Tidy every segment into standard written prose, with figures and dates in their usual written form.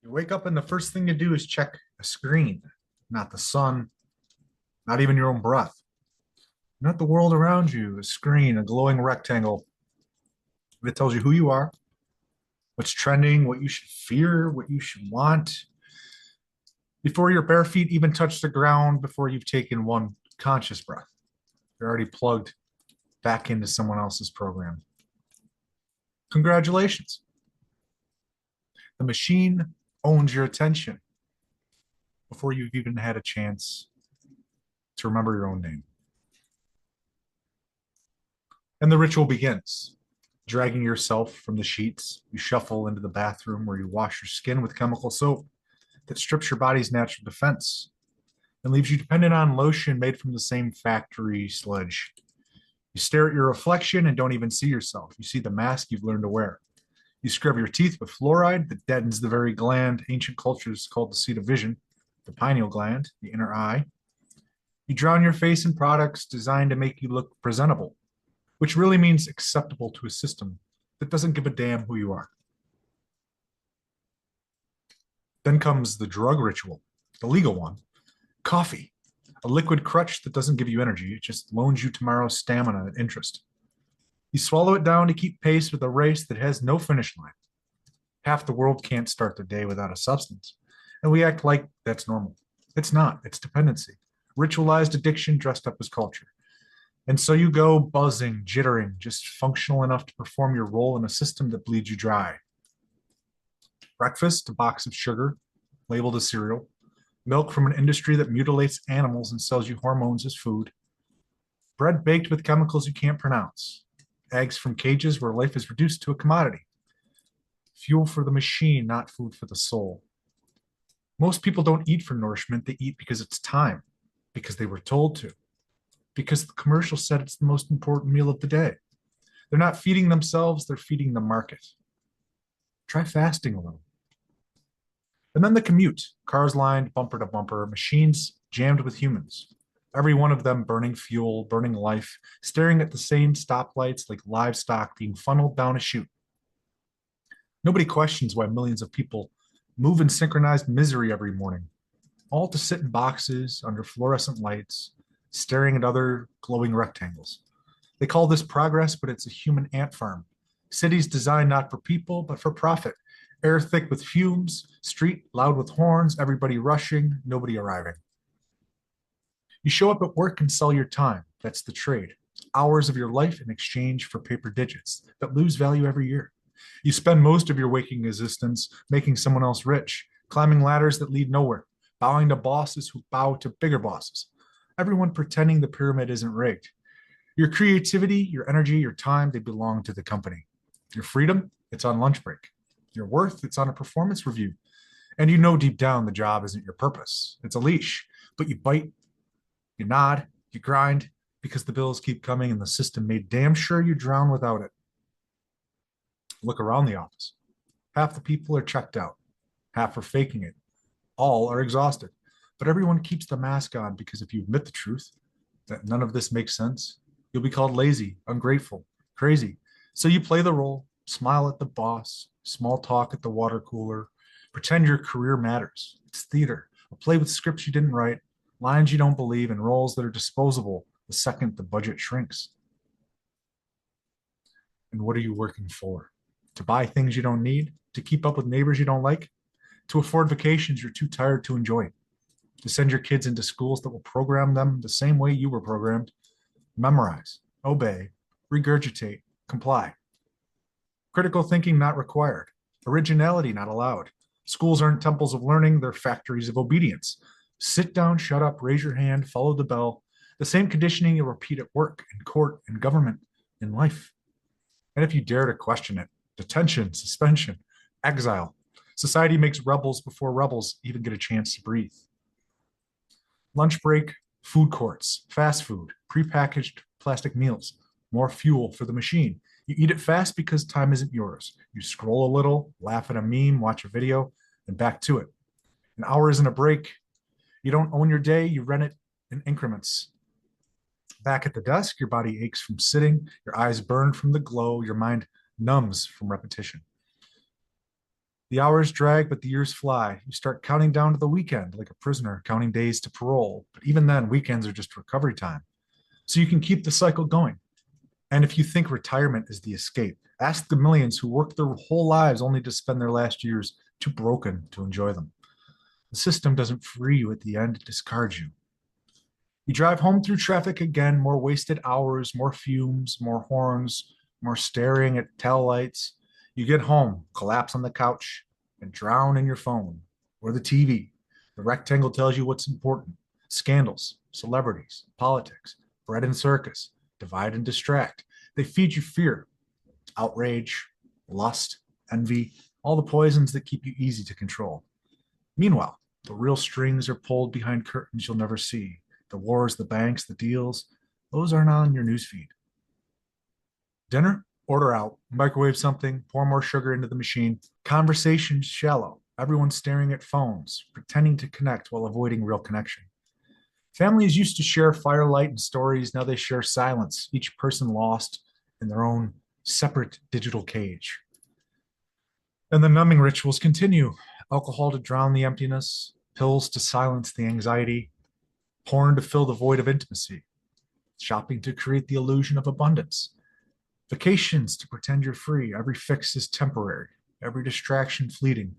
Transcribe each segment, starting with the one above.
You wake up and the first thing you do is check a screen, not the sun, not even your own breath, not the world around you, a screen, a glowing rectangle that tells you who you are, what's trending, what you should fear, what you should want. Before your bare feet even touch the ground, before you've taken one conscious breath, you're already plugged back into someone else's program. Congratulations. The machine owns your attention before you've even had a chance to remember your own name. And the ritual begins. Dragging yourself from the sheets, you shuffle into the bathroom where you wash your skin with chemical soap that strips your body's natural defense and leaves you dependent on lotion made from the same factory sludge. You stare at your reflection and don't even see yourself. You see the mask you've learned to wear. You scrub your teeth with fluoride that deadens the very gland ancient cultures called the seat of vision, the pineal gland, the inner eye. You drown your face in products designed to make you look presentable, which really means acceptable to a system that doesn't give a damn who you are. Then comes the drug ritual, the legal one, coffee, a liquid crutch that doesn't give you energy. It just loans you tomorrow's stamina and interest. You swallow it down to keep pace with a race that has no finish line. Half the world can't start the day without a substance, and we act like that's normal. It's not, it's dependency, ritualized addiction dressed up as culture. And so you go buzzing, jittering, just functional enough to perform your role in a system that bleeds you dry. Breakfast, a box of sugar, labeled as cereal. Milk from an industry that mutilates animals and sells you hormones as food. Bread baked with chemicals you can't pronounce. Eggs from cages where life is reduced to a commodity. Fuel for the machine, not food for the soul. Most people don't eat for nourishment, they eat because it's time, because they were told to, because the commercial said it's the most important meal of the day. They're not feeding themselves, they're feeding the market. Try fasting a little. And then the commute, cars lined bumper to bumper, machines jammed with humans. Every one of them burning fuel, burning life, staring at the same stoplights like livestock being funneled down a chute. Nobody questions why millions of people move in synchronized misery every morning, all to sit in boxes under fluorescent lights, staring at other glowing rectangles. They call this progress, but it's a human ant farm. Cities designed not for people, but for profit. Air thick with fumes, street loud with horns, everybody rushing, nobody arriving. You show up at work and sell your time. That's the trade. Hours of your life in exchange for paper digits that lose value every year. You spend most of your waking existence making someone else rich, climbing ladders that lead nowhere, bowing to bosses who bow to bigger bosses. Everyone pretending the pyramid isn't rigged. Your creativity, your energy, your time, they belong to the company. Your freedom, it's on lunch break. Your worth, it's on a performance review. And you know deep down the job isn't your purpose. It's a leash, but you bite, you nod, you grind because the bills keep coming and the system made damn sure you drown without it. Look around the office. Half the people are checked out, half are faking it, all are exhausted. But everyone keeps the mask on because if you admit the truth, that none of this makes sense, you'll be called lazy, ungrateful, crazy. So you play the role, smile at the boss, small talk at the water cooler, pretend your career matters. It's theater, a play with scripts you didn't write, lines you don't believe, and roles that are disposable the second the budget shrinks. And what are you working for? To buy things you don't need? To keep up with neighbors you don't like? To afford vacations you're too tired to enjoy? To send your kids into schools that will program them the same way you were programmed? Memorize, obey, regurgitate, comply. Critical thinking not required. Originality not allowed. Schools aren't temples of learning, they're factories of obedience. Sit down, shut up, raise your hand, follow the bell. The same conditioning you'll repeat at work, in court, in government, in life. And if you dare to question it, detention, suspension, exile. Society makes rebels before rebels even get a chance to breathe. Lunch break, food courts, fast food, prepackaged plastic meals, more fuel for the machine. You eat it fast because time isn't yours. You scroll a little, laugh at a meme, watch a video, and back to it. An hour isn't a break. You don't own your day, you rent it in increments. Back at the desk, your body aches from sitting, your eyes burn from the glow, your mind numbs from repetition. The hours drag, but the years fly. You start counting down to the weekend like a prisoner counting days to parole. But even then, weekends are just recovery time. So you can keep the cycle going. And if you think retirement is the escape, ask the millions who worked their whole lives only to spend their last years too broken to enjoy them. The system doesn't free you at the end, it discards you. You drive home through traffic again, more wasted hours, more fumes, more horns, more staring at tail lights. You get home, collapse on the couch, and drown in your phone or the TV. The rectangle tells you what's important: scandals, celebrities, politics, bread and circus, divide and distract. They feed you fear, outrage, lust, envy, all the poisons that keep you easy to control. Meanwhile, the real strings are pulled behind curtains you'll never see. The wars, the banks, the deals, those aren't on your newsfeed. Dinner? Order out, microwave something, pour more sugar into the machine. Conversations shallow. Everyone's staring at phones, pretending to connect while avoiding real connection. Families used to share firelight and stories. Now they share silence, each person lost in their own separate digital cage. And the numbing rituals continue: alcohol to drown the emptiness, pills to silence the anxiety, porn to fill the void of intimacy, shopping to create the illusion of abundance, vacations to pretend you're free. Every fix is temporary, every distraction fleeting,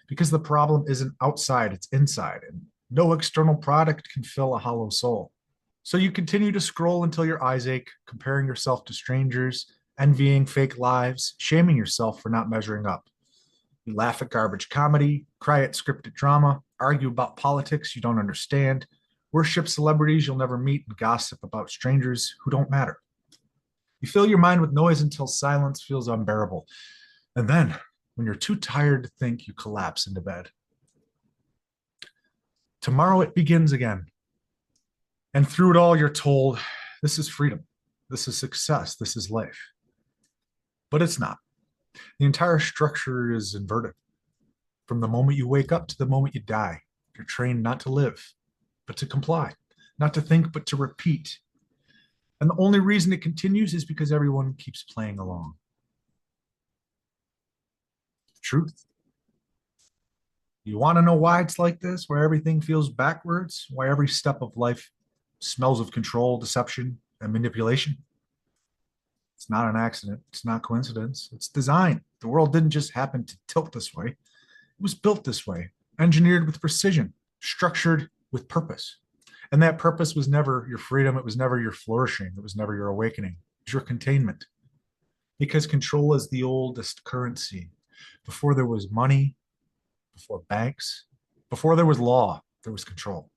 because the problem isn't outside, it's inside, and no external product can fill a hollow soul. So you continue to scroll until your eyes ache, comparing yourself to strangers, envying fake lives, shaming yourself for not measuring up. You laugh at garbage comedy, cry at scripted drama, argue about politics you don't understand, worship celebrities you'll never meet, and gossip about strangers who don't matter. You fill your mind with noise until silence feels unbearable. And then, when you're too tired to think, you collapse into bed. Tomorrow it begins again. And through it all, you're told, this is freedom, this is success, this is life. But it's not. The entire structure is inverted. From the moment you wake up to the moment you die, you're trained not to live, but to comply, not to think, but to repeat. And the only reason it continues is because everyone keeps playing along. Truth. You want to know why it's like this, why everything feels backwards, why every step of life smells of control, deception, and manipulation? It's not an accident. It's not coincidence. It's design. The world didn't just happen to tilt this way. It was built this way, engineered with precision, structured with purpose. And that purpose was never your freedom. It was never your flourishing. It was never your awakening. It was your containment. Because control is the oldest currency. Before there was money, before banks, before there was law, there was control.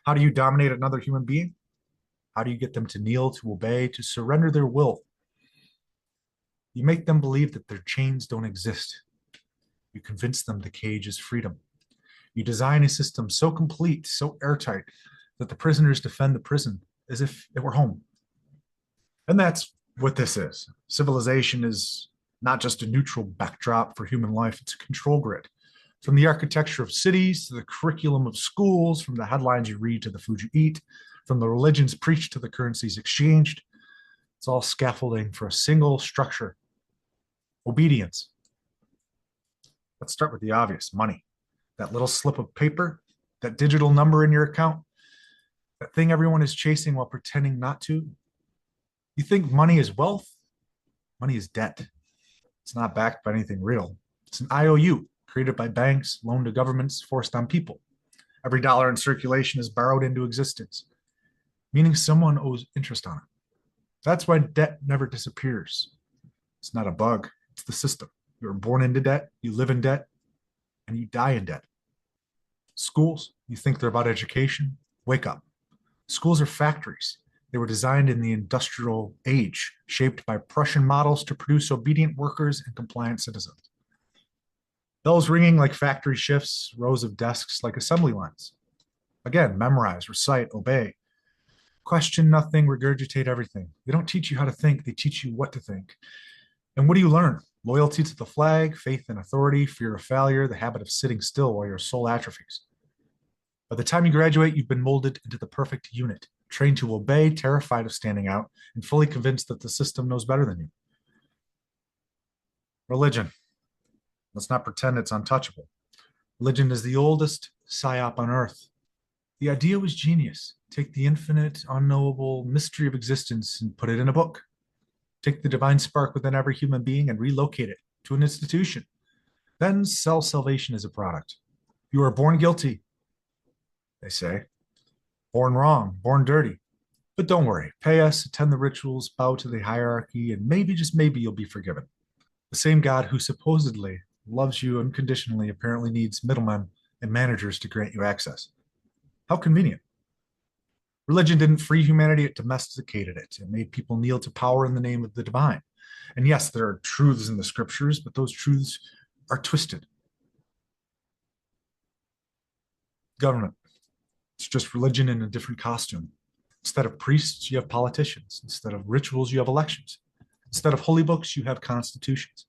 How do you dominate another human being? How do you get them to kneel, to obey, to surrender their will? You make them believe that their chains don't exist. You convince them the cage is freedom. You design a system so complete, so airtight, that the prisoners defend the prison as if it were home. And that's what this is. Civilization is not just a neutral backdrop for human life, it's a control grid. From the architecture of cities to the curriculum of schools, from the headlines you read to the food you eat, from the religions preached to the currencies exchanged, it's all scaffolding for a single structure: obedience. Let's start with the obvious: money. That little slip of paper, that digital number in your account, that thing everyone is chasing while pretending not to. You think money is wealth? Money is debt. It's not backed by anything real. It's an IOU created by banks, loaned to governments, forced on people. Every dollar in circulation is borrowed into existence, meaning someone owes interest on it. That's why debt never disappears. It's not a bug, it's the system. You were born into debt, you live in debt, and you die in debt. Schools, you think they're about education? Wake up. Schools are factories. They were designed in the industrial age, shaped by Prussian models to produce obedient workers and compliant citizens. Bells ringing like factory shifts, rows of desks like assembly lines. Again, memorize, recite, obey. Question nothing, regurgitate everything. They don't teach you how to think, they teach you what to think. And what do you learn? Loyalty to the flag, faith in authority, fear of failure, the habit of sitting still while your soul atrophies. By the time you graduate, you've been molded into the perfect unit, trained to obey, terrified of standing out, and fully convinced that the system knows better than you. Religion. Let's not pretend it's untouchable. Religion is the oldest psyop on earth. The idea was genius. Take the infinite, unknowable mystery of existence and put it in a book. Take the divine spark within every human being and relocate it to an institution. Then sell salvation as a product. You are born guilty, they say. Born wrong, born dirty. But don't worry, pay us, attend the rituals, bow to the hierarchy, and maybe, just maybe, you'll be forgiven. The same God who supposedly loves you unconditionally apparently needs middlemen and managers to grant you access. How convenient. Religion didn't free humanity, it domesticated it. It made people kneel to power in the name of the divine. And yes, there are truths in the scriptures, but those truths are twisted. Government. It's just religion in a different costume. Instead of priests, you have politicians. Instead of rituals, you have elections. Instead of holy books, you have constitutions.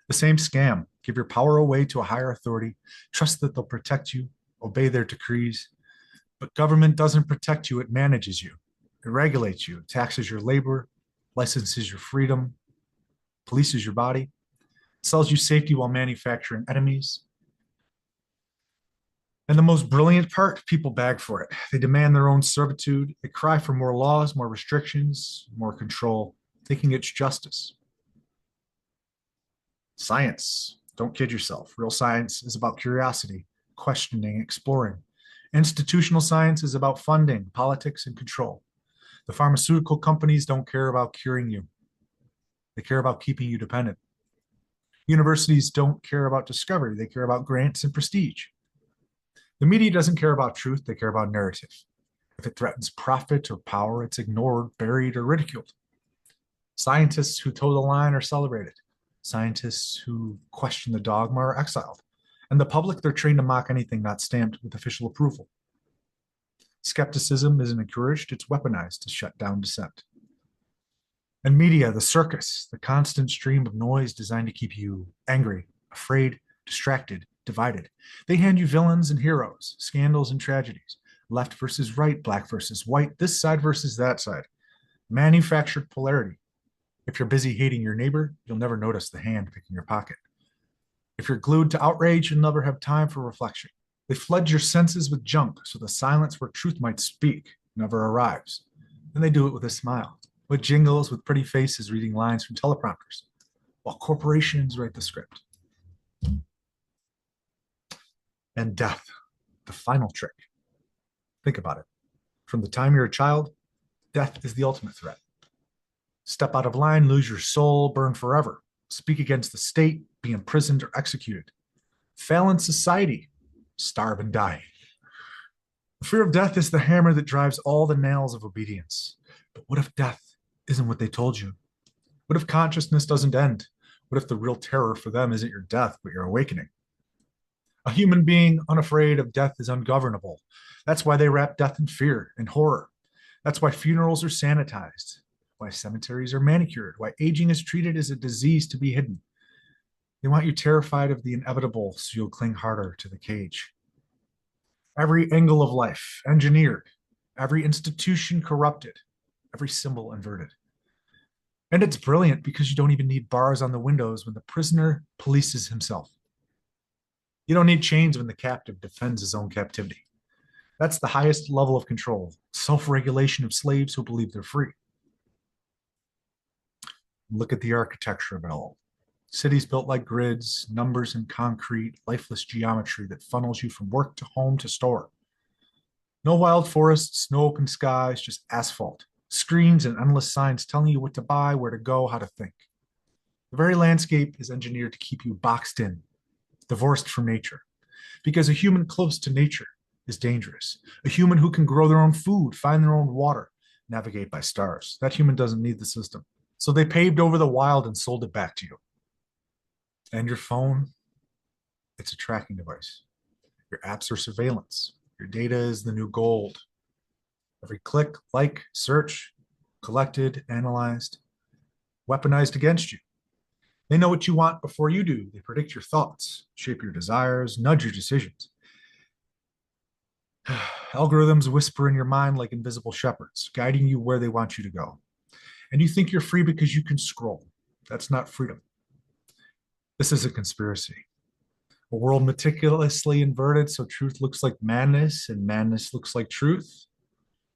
The same scam. Give your power away to a higher authority. Trust that they'll protect you. Obey their decrees. But government doesn't protect you, it manages you. It regulates you, it taxes your labor, licenses your freedom, polices your body, sells you safety while manufacturing enemies. And the most brilliant part, people beg for it. They demand their own servitude. They cry for more laws, more restrictions, more control, thinking it's justice. Science. Don't kid yourself. Real science is about curiosity, questioning, exploring. Institutional science is about funding, politics, and control. The pharmaceutical companies don't care about curing you. They care about keeping you dependent. Universities don't care about discovery. They care about grants and prestige. The media doesn't care about truth. They care about narrative. If it threatens profit or power, it's ignored, buried, or ridiculed. Scientists who toe the line are celebrated. Scientists who question the dogma are exiled. And the public, they're trained to mock anything not stamped with official approval. Skepticism isn't encouraged, it's weaponized to shut down dissent. And media, the circus, the constant stream of noise designed to keep you angry, afraid, distracted, divided. They hand you villains and heroes, scandals and tragedies, left versus right, black versus white, this side versus that side. Manufactured polarity. If you're busy hating your neighbor, you'll never notice the hand picking your pocket. If you're glued to outrage, you'll never have time for reflection. They flood your senses with junk, so the silence where truth might speak never arrives. And they do it with a smile, with jingles, with pretty faces reading lines from teleprompters, while corporations write the script. And death, the final trick. Think about it. From the time you're a child, death is the ultimate threat. Step out of line, lose your soul, burn forever. Speak against the state, be imprisoned or executed. Fail in society, starve and die. The fear of death is the hammer that drives all the nails of obedience. But what if death isn't what they told you? What if consciousness doesn't end? What if the real terror for them isn't your death, but your awakening? A human being unafraid of death is ungovernable. That's why they wrap death in fear and horror. That's why funerals are sanitized, why cemeteries are manicured, why aging is treated as a disease to be hidden. They want you terrified of the inevitable, so you'll cling harder to the cage. Every angle of life engineered, every institution corrupted, every symbol inverted. And it's brilliant because you don't even need bars on the windows when the prisoner polices himself. You don't need chains when the captive defends his own captivity. That's the highest level of control, self-regulation of slaves who believe they're free. Look at the architecture of it all. Cities built like grids, numbers in concrete, lifeless geometry that funnels you from work to home to store. No wild forests, no open skies, just asphalt, screens and endless signs telling you what to buy, where to go, how to think. The very landscape is engineered to keep you boxed in, divorced from nature. Because a human close to nature is dangerous. A human who can grow their own food, find their own water, navigate by stars. That human doesn't need the system. So they paved over the wild and sold it back to you. And your phone, it's a tracking device. Your apps are surveillance. Your data is the new gold. Every click, like, search, collected, analyzed, weaponized against you. They know what you want before you do. They predict your thoughts, shape your desires, nudge your decisions. Algorithms whisper in your mind like invisible shepherds, guiding you where they want you to go. And you think you're free because you can scroll. That's not freedom. This is a conspiracy. A world meticulously inverted so truth looks like madness and madness looks like truth.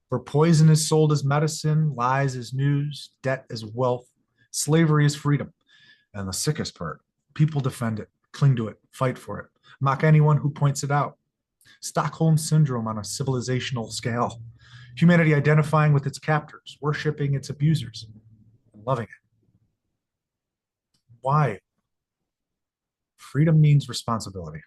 Where poison is sold as medicine, lies as news, debt as wealth, slavery is freedom. And the sickest part, people defend it, cling to it, fight for it, mock anyone who points it out. Stockholm syndrome on a civilizational scale. Humanity identifying with its captors, worshiping its abusers, and loving it. Why? Freedom means responsibility.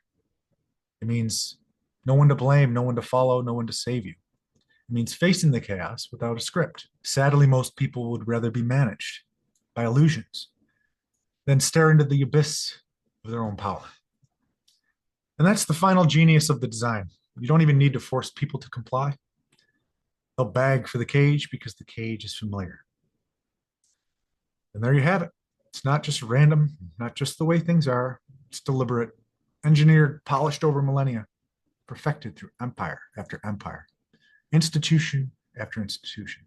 It means no one to blame, no one to follow, no one to save you. It means facing the chaos without a script. Sadly, most people would rather be managed by illusions than stare into the abyss of their own power. And that's the final genius of the design. You don't even need to force people to comply. They'll beg for the cage because the cage is familiar. And there you have it. It's not just random, not just the way things are. It's deliberate, engineered, polished over millennia, perfected through empire after empire, institution after institution.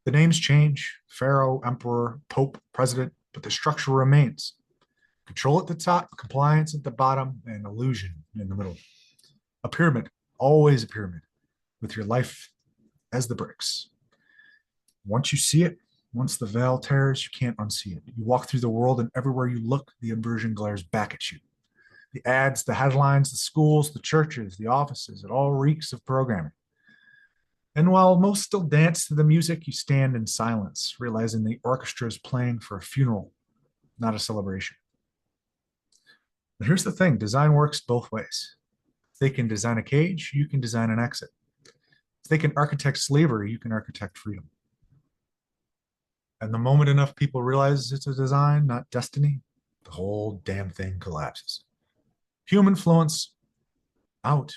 The names change, pharaoh, emperor, pope, president, but the structure remains. Control at the top, compliance at the bottom, and illusion in the middle. A pyramid, always a pyramid, with your life as the bricks. Once you see it, once the veil tears, you can't unsee it. You walk through the world, and everywhere you look, the inversion glares back at you. The ads, the headlines, the schools, the churches, the offices, it all reeks of programming. And while most still dance to the music, you stand in silence, realizing the orchestra is playing for a funeral, not a celebration. But here's the thing, design works both ways. If they can design a cage, you can design an exit. If they can architect slavery, you can architect freedom. And the moment enough people realize it's a design, not destiny, the whole damn thing collapses. Humanfluence out.